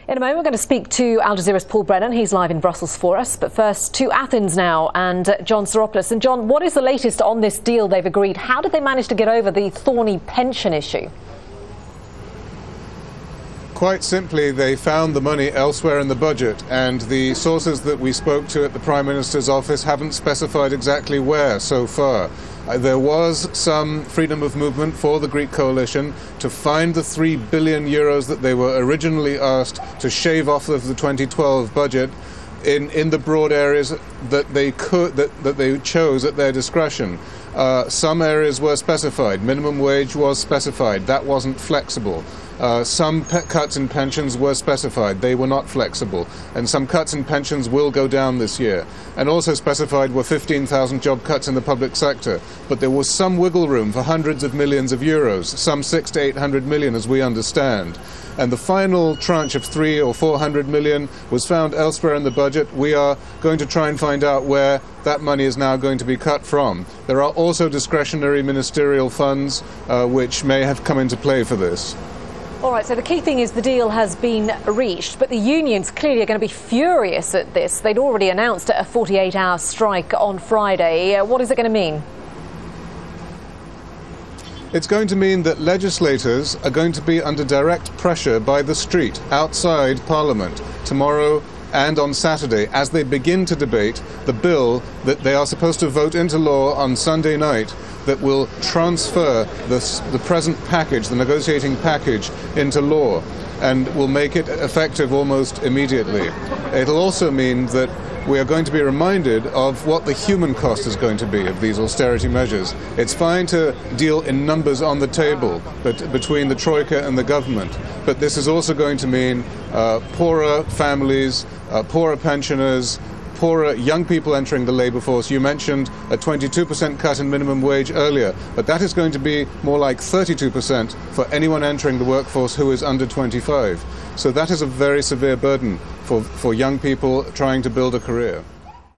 In a moment, we're going to speak to Al Jazeera's Paul Brennan. He's live in Brussels for us. But first, to Athens now and John Psaropoulos. And John, what is the latest on this deal they've agreed? How did they manage to get over the thorny pension issue? Quite simply, they found the money elsewhere in the budget, and the sources that we spoke to at the Prime Minister's office haven't specified exactly where so far. There was some freedom of movement for the Greek coalition to find the €3 billion that they were originally asked to shave off of the 2012 budget in the broad areas that they chose at their discretion. Some areas were specified. Minimum wage was specified. That wasn't flexible. Some cuts in pensions were specified. They were not flexible. And some cuts in pensions will go down this year. And also specified were 15,000 job cuts in the public sector. But there was some wiggle room for hundreds of millions of euros, some 600 to 800 million as we understand. And the final tranche of 300 or 400 million was found elsewhere in the budget. We are going to try and find out where that money is now going to be cut from. There are also discretionary ministerial funds which may have come into play for this. All right, so the key thing is the deal has been reached, but the unions clearly are going to be furious at this. They'd already announced a 48-hour strike on Friday. What is it going to mean? It's going to mean that legislators are going to be under direct pressure by the street outside Parliament tomorrow and on Saturday as they begin to debate the bill that they are supposed to vote into law on Sunday night that will transfer the present package, the negotiating package, into law and will make it effective almost immediately. It'll also mean that we are going to be reminded of what the human cost is going to be of these austerity measures. It's fine to deal in numbers on the table between the Troika and the government, but this is also going to mean poorer families, poorer pensioners, poorer young people entering the labour force. You mentioned a 22% cut in minimum wage earlier, but that is going to be more like 32% for anyone entering the workforce who is under 25. So that is a very severe burden for young people trying to build a career.